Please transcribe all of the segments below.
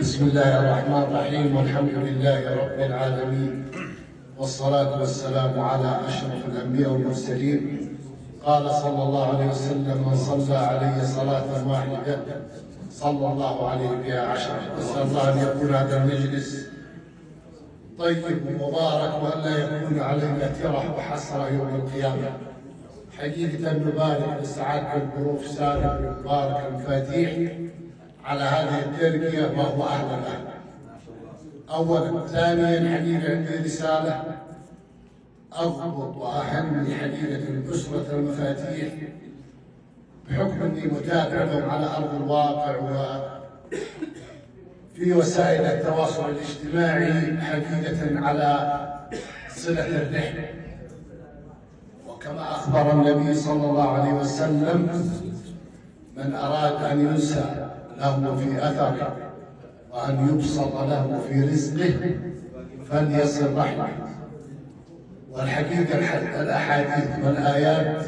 بسم الله الرحمن الرحيم، والحمد لله رب العالمين، والصلاة والسلام على أشرف الأنبياء والمرسلين. قال صلى الله عليه وسلم: من صلى علي صلاة واحدة صلى الله عليه بها عشرة. نسأل الله أن يكون هذا المجلس طيب ومبارك، وأن لا يكون علينا ترح وحسرة يوم القيامة. حقيقة نبارك لسعادة الظروف سالم مبارك المفاتيح على هذه التربية وهو أهل لها. أولا. ثانيا، حقيقة عندي رسالة أضبط وأهم لحقيقة الأسرة المفاتيح، بحكم أني متابع لهم على أرض الواقع وفي وسائل التواصل الاجتماعي، حقيقة على صلة الرحم. وكما أخبر النبي صلى الله عليه وسلم: من أراد أن ينسى له في أثره وأن يبسط له في رزقه فليصل رحمه. والحقيقة الأحاديث والآيات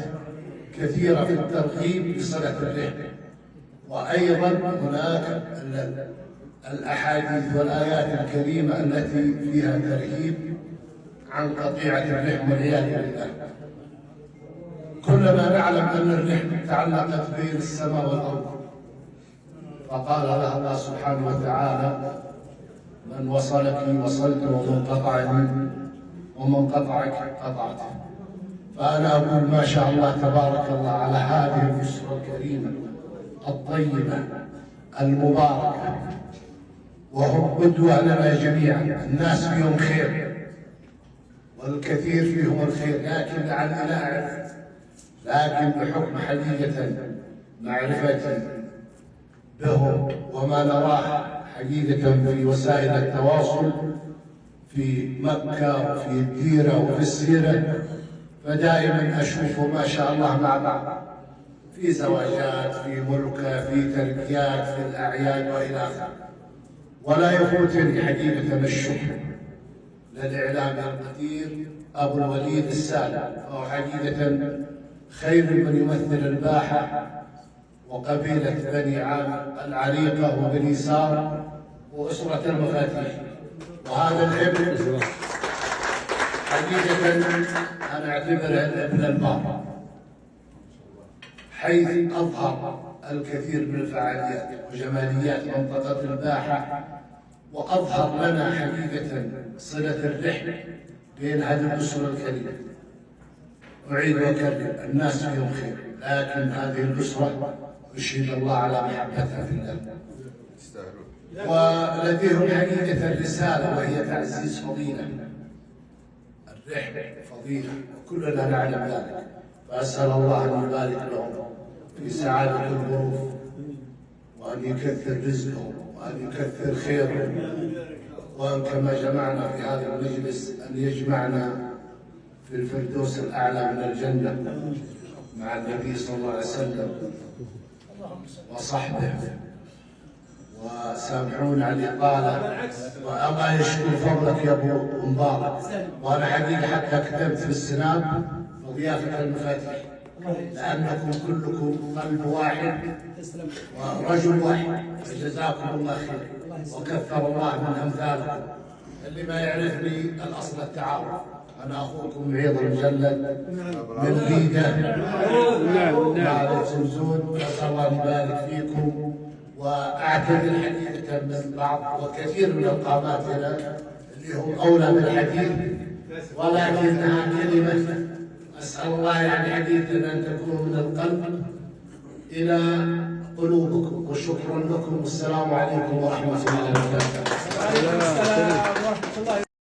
كثيرة في الترغيب بصلة الرحم، وأيضا هناك الأحاديث والآيات الكريمة التي فيها ترهيب عن قطيعة الرحم والعياذ بالله. كلما نعلم أن الرحم تعلقت بين السماء والأرض، فقال لها الله سبحانه وتعالى: من وصلك وصلته، ومن قطعني ومن قطعك قطعته. فأنا أقول ما شاء الله تبارك الله على هذه الأسرة الكريمة الطيبة المباركة، وهم قدوة لنا جميعا. الناس فيهم خير والكثير فيهم الخير، لكن لعلي لا أعرف، لكن بحكم حقيقة معرفتي بهم وما نراه حقيقة في وسائل التواصل في مكة وفي الديرة وفي السيرة، فدائما أشوف ما شاء الله مع بعض في زواجات، في ملكة، في تربيات، في الأعياد وإلى آخره. ولا يفوتني حقيقة الشكر للإعلام القدير أبو الوليد السالم، وهو حقيقة خير من يمثل الباحة وقبيلة بني عامر العريقة وبني سار وأسرة المفاتيح. وهذا الابن حقيقة أنا أعتبره ابن البار، حيث أظهر الكثير من الفعاليات وجماليات منطقة الباحة، وأظهر لنا حقيقة صلة الرحم بين هذه الأسرة الكريمة. أعيد وأكرر: الناس فيهم خير، لكن هذه الأسرة أشهد الله على محبتها في الله. ولديهم حقيقة الرسالة، وهي تعزيز فضيلة. الرحم فضيلة وكلنا نعلم ذلك، فأسأل الله أن يبارك لهم في سعادة الظروف، وأن يكثر رزقهم، وأن يكثر خيرهم، وأن كما جمعنا في هذا المجلس أن يجمعنا في الفردوس الأعلى من الجنة مع النبي صلى الله عليه وسلم وصحبه. وسامحون على الإطالة، والله يشكر فضلك يا أبو مبارك. وأنا حقيقة حتى كتبت في السناب وضيافة المفاتيح، لأنكم كلكم قلب واحد ورجل واحد، فجزاكم الله خير، وكثر الله من أمثالكم. اللي ما يعرفني الأصل التعارف، أنا أخوكم عيض المجلد من بيده مع سمسون. نسأل الله أن يبارك فيكم. وأعتذر حقيقة من بعض وكثير من القامات هنا اللي هم أولى بالحديث، ولكنها كلمة أسأل الله يعني حقيقة أن تكون من القلب إلى قلوبكم، وشكرا لكم، والسلام عليكم ورحمة الله وبركاته.